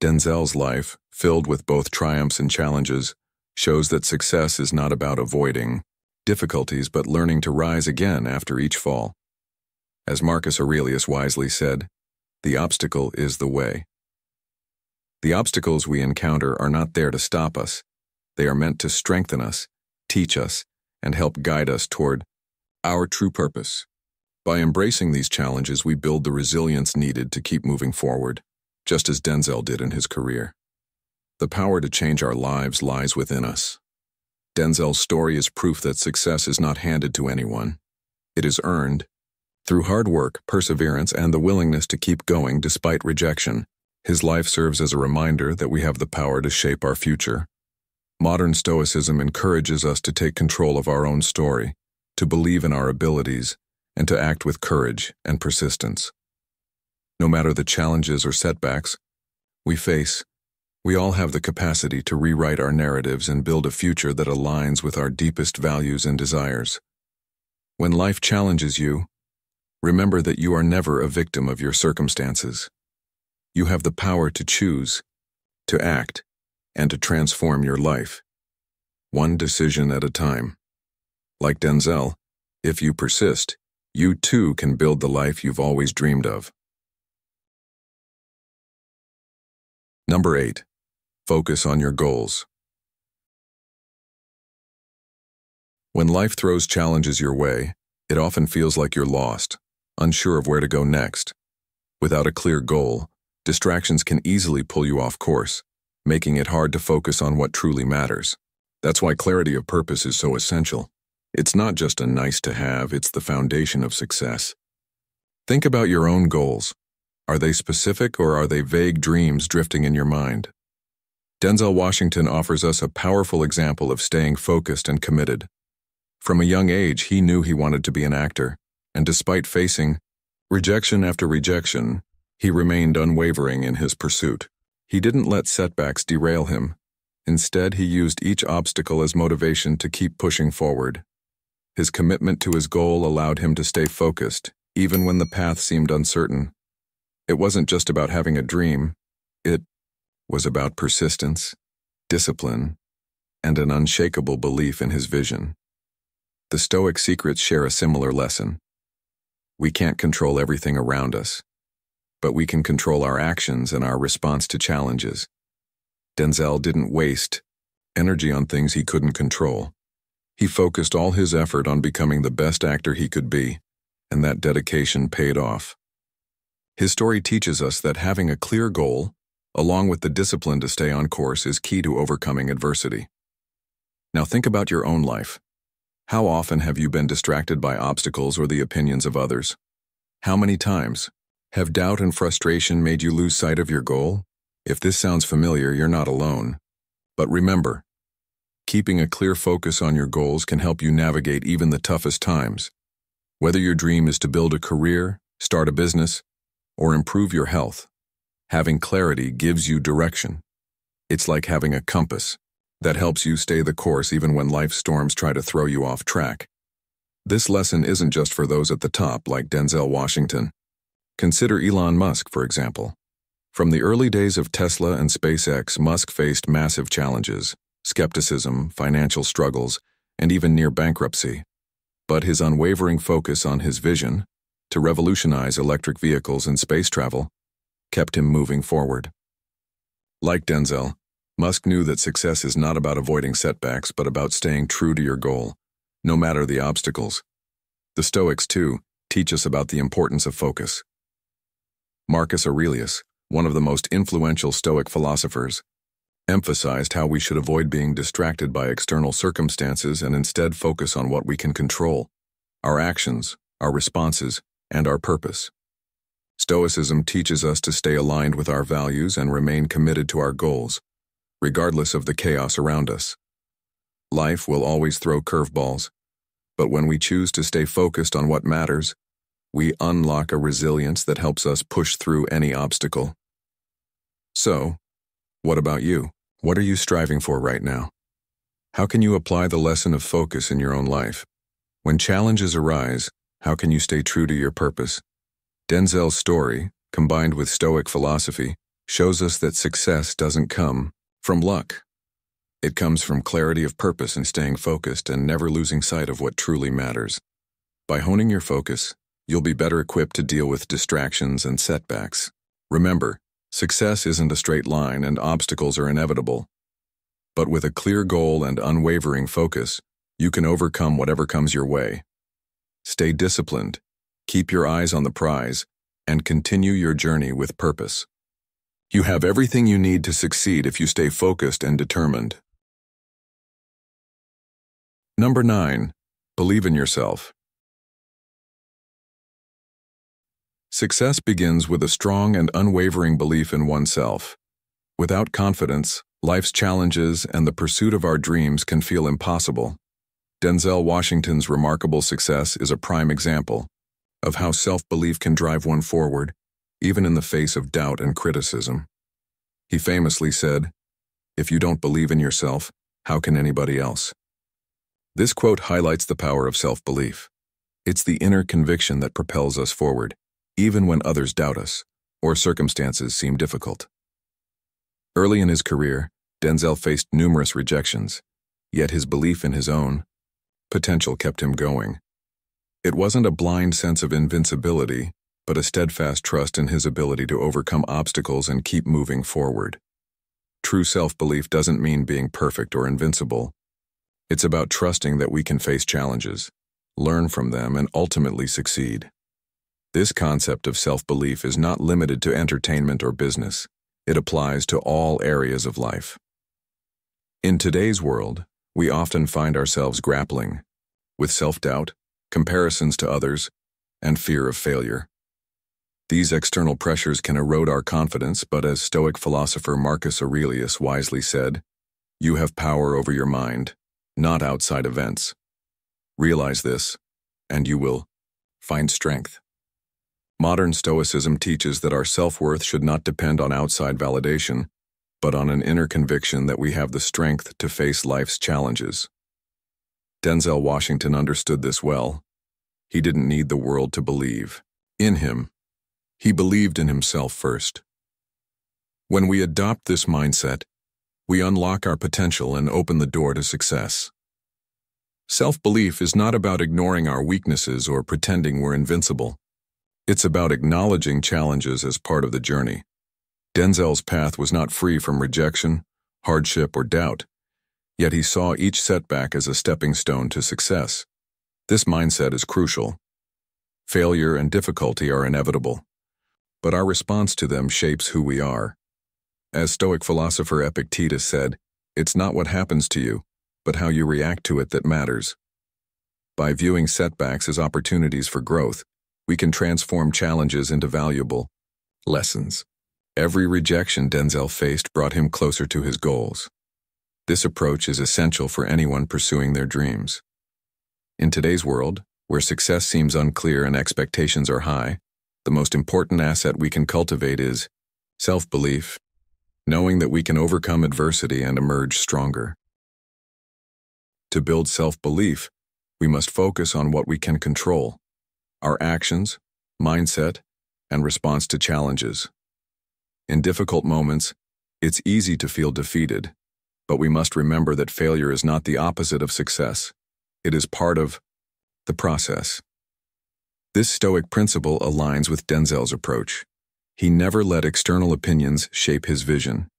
Denzel's life, filled with both triumphs and challenges, shows that success is not about avoiding difficulties but learning to rise again after each fall. As Marcus Aurelius wisely said, "The obstacle is the way." The obstacles we encounter are not there to stop us. They are meant to strengthen us, teach us, and help guide us toward our true purpose. By embracing these challenges, we build the resilience needed to keep moving forward, just as Denzel did in his career. The power to change our lives lies within us. Denzel's story is proof that success is not handed to anyone. It is earned through hard work, perseverance, and the willingness to keep going despite rejection. His life serves as a reminder that we have the power to shape our future. Modern Stoicism encourages us to take control of our own story, to believe in our abilities, and to act with courage and persistence. No matter the challenges or setbacks we face, we all have the capacity to rewrite our narratives and build a future that aligns with our deepest values and desires. When life challenges you, Remember that you are never a victim of your circumstances. You have the power to choose, to act, and to transform your life, one decision at a time. Like Denzel, if you persist, you too can build the life you've always dreamed of. Number 8. Focus on your goals. When life throws challenges your way, it often feels like you're lost, unsure of where to go next. Without a clear goal, distractions can easily pull you off course, making it hard to focus on what truly matters. That's why clarity of purpose is so essential. It's not just a nice to have, it's the foundation of success. Think about your own goals. Are they specific or are they vague dreams drifting in your mind? Denzel Washington offers us a powerful example of staying focused and committed. From a young age, he knew he wanted to be an actor, and despite facing rejection after rejection, he remained unwavering in his pursuit. He didn't let setbacks derail him. Instead, he used each obstacle as motivation to keep pushing forward. His commitment to his goal allowed him to stay focused, even when the path seemed uncertain. It wasn't just about having a dream. It was about persistence, discipline, and an unshakable belief in his vision. The Stoic secrets share a similar lesson. We can't control everything around us, but we can control our actions and our response to challenges. Denzel didn't waste energy on things he couldn't control. He focused all his effort on becoming the best actor he could be, and that dedication paid off. His story teaches us that having a clear goal, along with the discipline to stay on course, is key to overcoming adversity. Now think about your own life. How often have you been distracted by obstacles or the opinions of others? How many times have doubt and frustration made you lose sight of your goal? If this sounds familiar, you're not alone. But remember, keeping a clear focus on your goals can help you navigate even the toughest times. Whether your dream is to build a career, start a business, or improve your health, having clarity gives you direction. It's like having a compass that helps you stay the course even when life's storms try to throw you off track. This lesson isn't just for those at the top like Denzel Washington. Consider Elon Musk, for example. From the early days of Tesla and SpaceX, Musk faced massive challenges, skepticism, financial struggles, and even near bankruptcy. But his unwavering focus on his vision to revolutionize electric vehicles and space travel kept him moving forward. Like Denzel, Musk knew that success is not about avoiding setbacks, but about staying true to your goal, no matter the obstacles. The Stoics, too, teach us about the importance of focus. Marcus Aurelius, one of the most influential Stoic philosophers, emphasized how we should avoid being distracted by external circumstances and instead focus on what we can control: our actions, our responses, and our purpose. Stoicism teaches us to stay aligned with our values and remain committed to our goals, regardless of the chaos around us. Life will always throw curveballs, but when we choose to stay focused on what matters, we unlock a resilience that helps us push through any obstacle. So, what about you? What are you striving for right now? How can you apply the lesson of focus in your own life? When challenges arise, how can you stay true to your purpose? Denzel's story, combined with Stoic philosophy, shows us that success doesn't come from luck. It comes from clarity of purpose and staying focused and never losing sight of what truly matters. By honing your focus, you'll be better equipped to deal with distractions and setbacks. Remember, success isn't a straight line and obstacles are inevitable. But with a clear goal and unwavering focus, you can overcome whatever comes your way. Stay disciplined, keep your eyes on the prize, and continue your journey with purpose. You have everything you need to succeed if you stay focused and determined. Number 9. Believe in yourself. Success begins with a strong and unwavering belief in oneself. Without confidence, life's challenges and the pursuit of our dreams can feel impossible. Denzel Washington's remarkable success is a prime example of how self-belief can drive one forward, even in the face of doubt and criticism. He famously said, "If you don't believe in yourself, how can anybody else?" This quote highlights the power of self-belief. It's the inner conviction that propels us forward, even when others doubt us, or circumstances seem difficult. Early in his career, Denzel faced numerous rejections, yet his belief in his own potential kept him going. It wasn't a blind sense of invincibility, but a steadfast trust in his ability to overcome obstacles and keep moving forward. True self-belief doesn't mean being perfect or invincible. It's about trusting that we can face challenges, learn from them, and ultimately succeed. This concept of self-belief is not limited to entertainment or business. It applies to all areas of life. In today's world, we often find ourselves grappling with self-doubt, comparisons to others, and fear of failure. These external pressures can erode our confidence, but as Stoic philosopher Marcus Aurelius wisely said, "You have power over your mind, not outside events. Realize this, and you will find strength." Modern Stoicism teaches that our self-worth should not depend on outside validation, but on an inner conviction that we have the strength to face life's challenges. Denzel Washington understood this well. He didn't need the world to believe in him. He believed in himself first. When we adopt this mindset, we unlock our potential and open the door to success. Self-belief is not about ignoring our weaknesses or pretending we're invincible. It's about acknowledging challenges as part of the journey. Denzel's path was not free from rejection, hardship, or doubt, yet he saw each setback as a stepping stone to success. This mindset is crucial. Failure and difficulty are inevitable, but our response to them shapes who we are. As Stoic philosopher Epictetus said, "It's not what happens to you, but how you react to it that matters." By viewing setbacks as opportunities for growth, we can transform challenges into valuable lessons. Every rejection Denzel faced brought him closer to his goals. This approach is essential for anyone pursuing their dreams. In today's world, where success seems unclear and expectations are high, the most important asset we can cultivate is self-belief, knowing that we can overcome adversity and emerge stronger. To build self-belief, we must focus on what we can control: our actions, mindset, and response to challenges. In difficult moments, it's easy to feel defeated, but we must remember that failure is not the opposite of success. It is part of the process. This Stoic principle aligns with Denzel's approach. He never let external opinions shape his vision.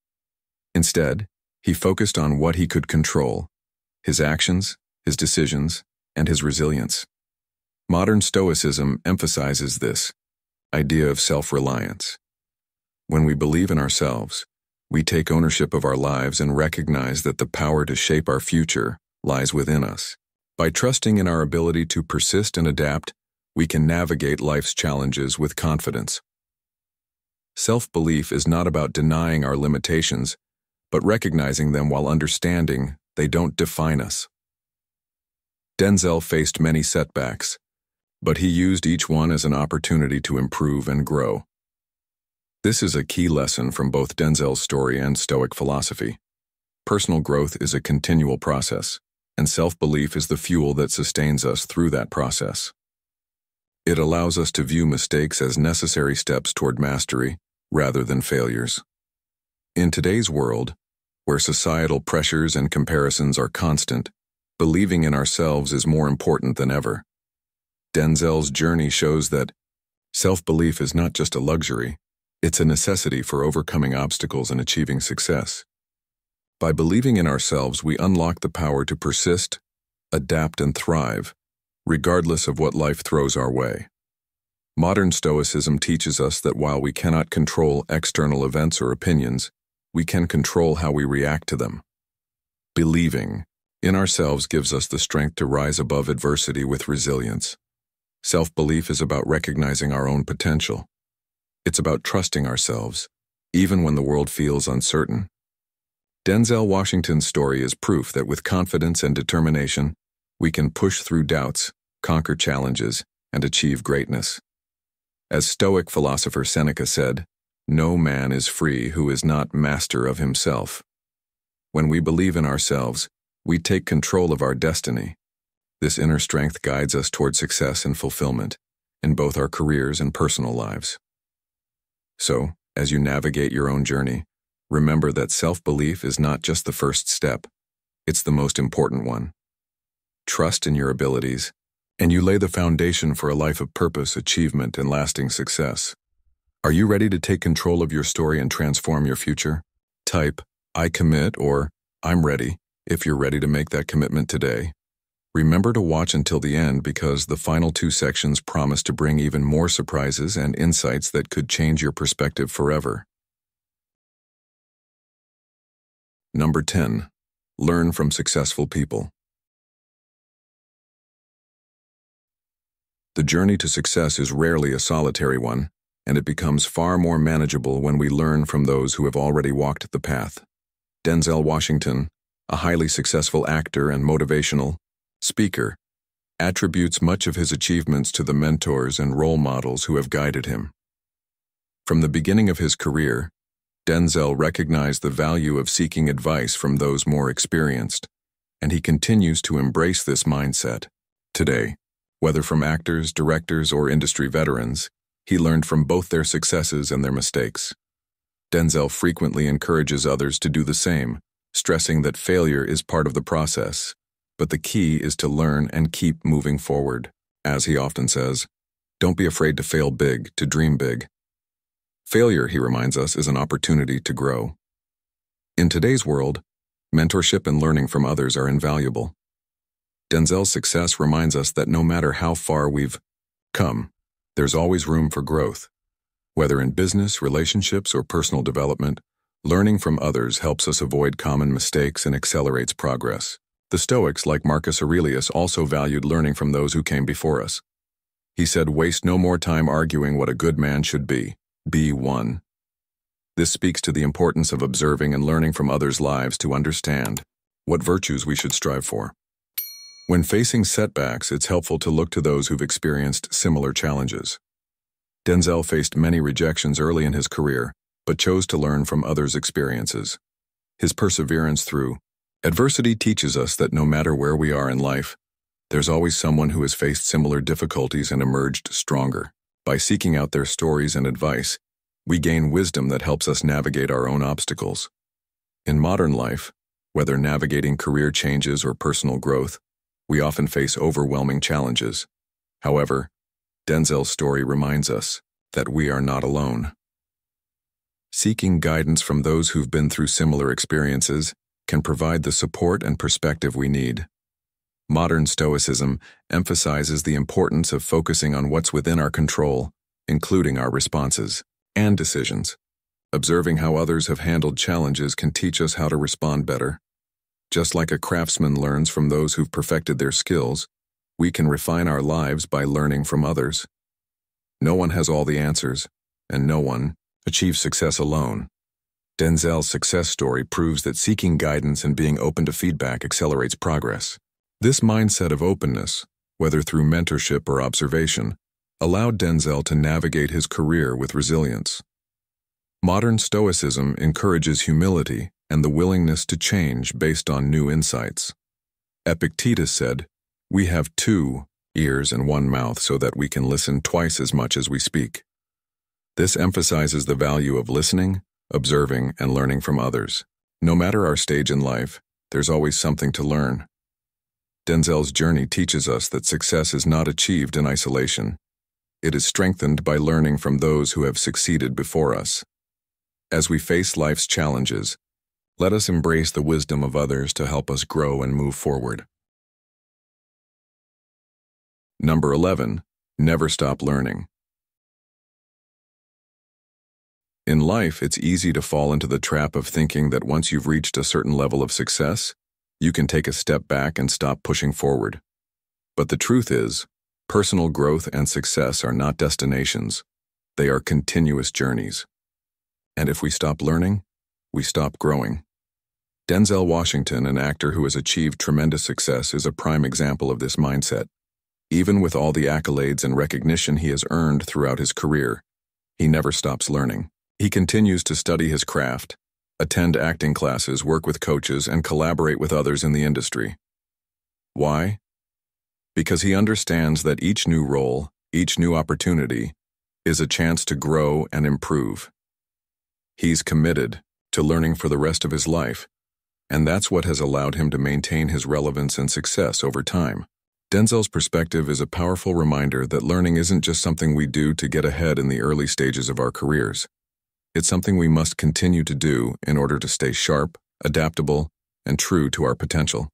Instead, he focused on what he could control: his actions, his decisions, and his resilience. Modern Stoicism emphasizes this idea of self-reliance. When we believe in ourselves, we take ownership of our lives and recognize that the power to shape our future lies within us. By trusting in our ability to persist and adapt, we can navigate life's challenges with confidence. Self-belief is not about denying our limitations, but recognizing them while understanding they don't define us. Denzel faced many setbacks, but he used each one as an opportunity to improve and grow. This is a key lesson from both Denzel's story and Stoic philosophy. Personal growth is a continual process, and self-belief is the fuel that sustains us through that process. It allows us to view mistakes as necessary steps toward mastery rather than failures. In today's world, where societal pressures and comparisons are constant, believing in ourselves is more important than ever. Denzel's journey shows that self-belief is not just a luxury, it's a necessity for overcoming obstacles and achieving success. By believing in ourselves, we unlock the power to persist, adapt, and thrive, regardless of what life throws our way. Modern Stoicism teaches us that while we cannot control external events or opinions, we can control how we react to them. Believing in ourselves gives us the strength to rise above adversity with resilience. Self-belief is about recognizing our own potential. It's about trusting ourselves, even when the world feels uncertain. Denzel Washington's story is proof that with confidence and determination, we can push through doubts, conquer challenges, and achieve greatness. As Stoic philosopher Seneca said, "No man is free who is not master of himself." When we believe in ourselves, we take control of our destiny. This inner strength guides us toward success and fulfillment in both our careers and personal lives. So, as you navigate your own journey, remember that self-belief is not just the first step, it's the most important one. Trust in your abilities, and you lay the foundation for a life of purpose, achievement, and lasting success. Are you ready to take control of your story and transform your future? Type, "I commit," or "I'm ready," if you're ready to make that commitment today. Remember to watch until the end because the final 2 sections promise to bring even more surprises and insights that could change your perspective forever. Number 10. Learn from successful people. The journey to success is rarely a solitary one, and it becomes far more manageable when we learn from those who have already walked the path. Denzel Washington, a highly successful actor and motivational speaker, attributes much of his achievements to the mentors and role models who have guided him. From the beginning of his career, Denzel recognized the value of seeking advice from those more experienced, and he continues to embrace this mindset. Today, whether from actors, directors, or industry veterans, he learned from both their successes and their mistakes. Denzel frequently encourages others to do the same, stressing that failure is part of the process, but the key is to learn and keep moving forward. As he often says, "Don't be afraid to fail big, to dream big." Failure, he reminds us, is an opportunity to grow. In today's world, mentorship and learning from others are invaluable. Denzel's success reminds us that no matter how far we've come, there's always room for growth. Whether in business, relationships, or personal development, learning from others helps us avoid common mistakes and accelerates progress. The Stoics, like Marcus Aurelius, also valued learning from those who came before us. He said, "Waste no more time arguing what a good man should be. Be one." This speaks to the importance of observing and learning from others' lives to understand what virtues we should strive for. When facing setbacks, it's helpful to look to those who've experienced similar challenges. Denzel faced many rejections early in his career, but chose to learn from others' experiences. His perseverance through adversity teaches us that no matter where we are in life, there's always someone who has faced similar difficulties and emerged stronger. By seeking out their stories and advice, we gain wisdom that helps us navigate our own obstacles. In modern life, whether navigating career changes or personal growth, we often face overwhelming challenges. However, Denzel's story reminds us that we are not alone. Seeking guidance from those who've been through similar experiences can provide the support and perspective we need. Modern Stoicism emphasizes the importance of focusing on what's within our control, including our responses and decisions. Observing how others have handled challenges can teach us how to respond better. Just like a craftsman learns from those who've perfected their skills, we can refine our lives by learning from others. No one has all the answers, and no one achieves success alone. Denzel's success story proves that seeking guidance and being open to feedback accelerates progress. This mindset of openness, whether through mentorship or observation, allowed Denzel to navigate his career with resilience. Modern Stoicism encourages humility and the willingness to change based on new insights. Epictetus said, "We have 2 ears and 1 mouth so that we can listen twice as much as we speak." This emphasizes the value of listening, observing, and learning from others. No matter our stage in life, there's always something to learn. Denzel's journey teaches us that success is not achieved in isolation. It is strengthened by learning from those who have succeeded before us. As we face life's challenges, let us embrace the wisdom of others to help us grow and move forward. Number 11. Never stop learning. In life, it's easy to fall into the trap of thinking that once you've reached a certain level of success, you can take a step back and stop pushing forward. But the truth is, personal growth and success are not destinations. They are continuous journeys. And if we stop learning, we stop growing. Denzel Washington, an actor who has achieved tremendous success, is a prime example of this mindset. Even with all the accolades and recognition he has earned throughout his career, he never stops learning. He continues to study his craft, attend acting classes, work with coaches, and collaborate with others in the industry. Why? because he understands that each new role, each new opportunity, is a chance to grow and improve. He's committed to learning for the rest of his life, and that's what has allowed him to maintain his relevance and success over time. Denzel's perspective is a powerful reminder that learning isn't just something we do to get ahead in the early stages of our careers. It's something we must continue to do in order to stay sharp, adaptable, and true to our potential.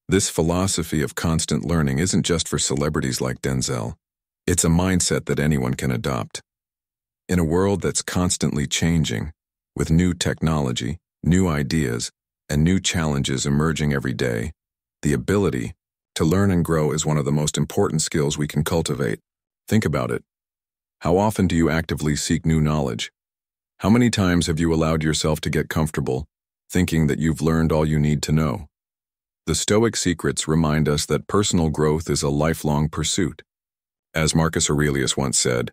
This philosophy of constant learning isn't just for celebrities like Denzel. It's a mindset that anyone can adopt. In a world that's constantly changing, with new technology, new ideas, and new challenges emerging every day, the ability to learn and grow is one of the most important skills we can cultivate. Think about it. How often do you actively seek new knowledge? How many times have you allowed yourself to get comfortable, thinking that you've learned all you need to know? The Stoic secrets remind us that personal growth is a lifelong pursuit. As Marcus Aurelius once said,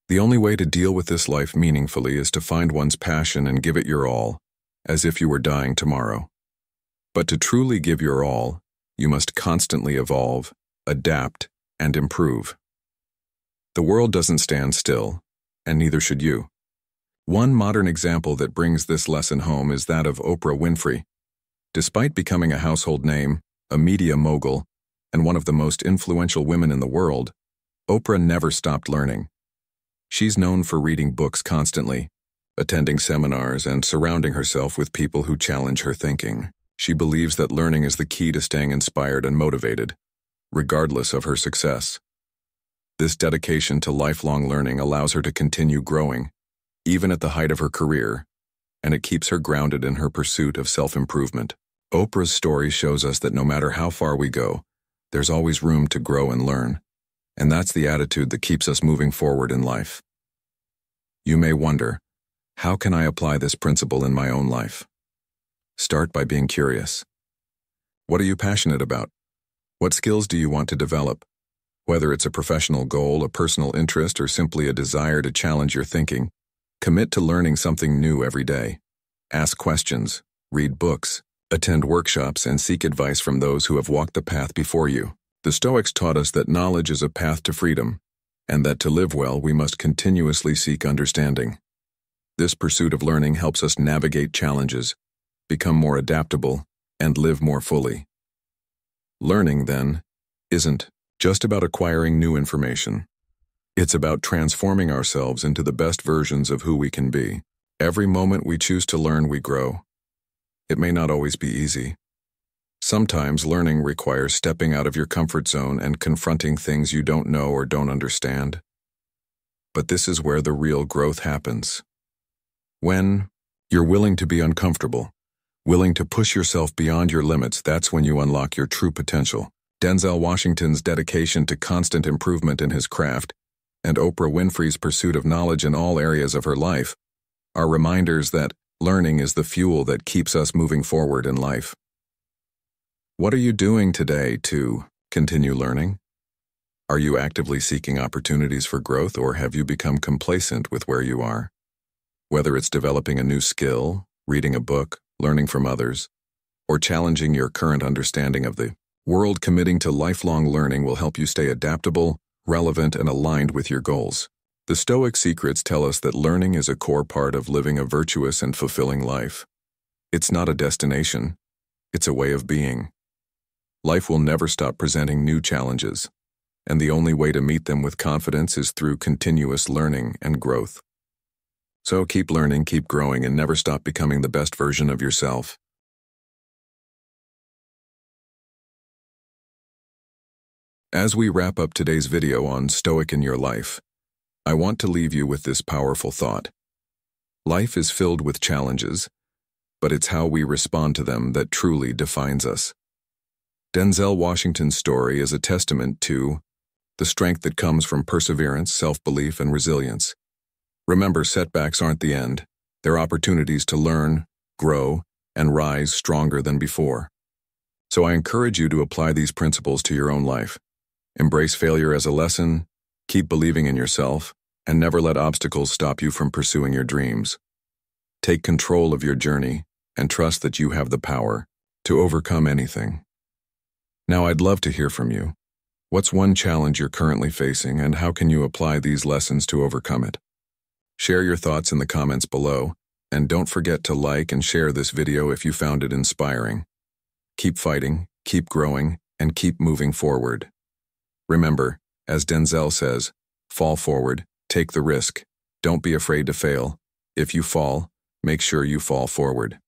"The only way to deal with this life meaningfully is to find one's passion and give it your all, as if you were dying tomorrow. But to truly give your all, you must constantly evolve, adapt, and improve." The world doesn't stand still, and neither should you. One modern example that brings this lesson home is that of Oprah Winfrey. Despite becoming a household name, a media mogul, and one of the most influential women in the world, Oprah never stopped learning. She's known for reading books constantly, attending seminars, and surrounding herself with people who challenge her thinking. She believes that learning is the key to staying inspired and motivated, regardless of her success. This dedication to lifelong learning allows her to continue growing, even at the height of her career, and it keeps her grounded in her pursuit of self-improvement. Oprah's story shows us that no matter how far we go, there's always room to grow and learn, and that's the attitude that keeps us moving forward in life. You may wonder, how can I apply this principle in my own life? Start by being curious. What are you passionate about? What skills do you want to develop? Whether it's a professional goal, a personal interest, or simply a desire to challenge your thinking, commit to learning something new every day. Ask questions, read books, attend workshops, and seek advice from those who have walked the path before you. The Stoics taught us that knowledge is a path to freedom, and that to live well, we must continuously seek understanding. This pursuit of learning helps us navigate challenges, become more adaptable, and live more fully. Learning, then, isn't just about acquiring new information. It's about transforming ourselves into the best versions of who we can be. Every moment we choose to learn, we grow. It may not always be easy. Sometimes learning requires stepping out of your comfort zone and confronting things you don't know or don't understand. But this is where the real growth happens. When you're willing to be uncomfortable, willing to push yourself beyond your limits, that's when you unlock your true potential. Denzel Washington's dedication to constant improvement in his craft, and Oprah Winfrey's pursuit of knowledge in all areas of her life, are reminders that learning is the fuel that keeps us moving forward in life. What are you doing today to continue learning? Are you actively seeking opportunities for growth, or have you become complacent with where you are? Whether it's developing a new skill, reading a book, learning from others, or challenging your current understanding of the world, committing to lifelong learning will help you stay adaptable, relevant, and aligned with your goals. The Stoic secrets tell us that learning is a core part of living a virtuous and fulfilling life. It's not a destination, it's a way of being. Life will never stop presenting new challenges, and the only way to meet them with confidence is through continuous learning and growth. So keep learning, keep growing, and never stop becoming the best version of yourself. As we wrap up today's video on Stoic in Your Life, I want to leave you with this powerful thought. Life is filled with challenges, but it's how we respond to them that truly defines us. Denzel Washington's story is a testament to the strength that comes from perseverance, self-belief, and resilience. Remember, setbacks aren't the end. They're opportunities to learn, grow, and rise stronger than before. So I encourage you to apply these principles to your own life. Embrace failure as a lesson, keep believing in yourself, and never let obstacles stop you from pursuing your dreams. Take control of your journey and trust that you have the power to overcome anything. Now, I'd love to hear from you. What's one challenge you're currently facing, and how can you apply these lessons to overcome it? Share your thoughts in the comments below, and don't forget to like and share this video if you found it inspiring. Keep fighting, keep growing, and keep moving forward. Remember, as Denzel says, fall forward, take the risk. Don't be afraid to fail. If you fall, make sure you fall forward.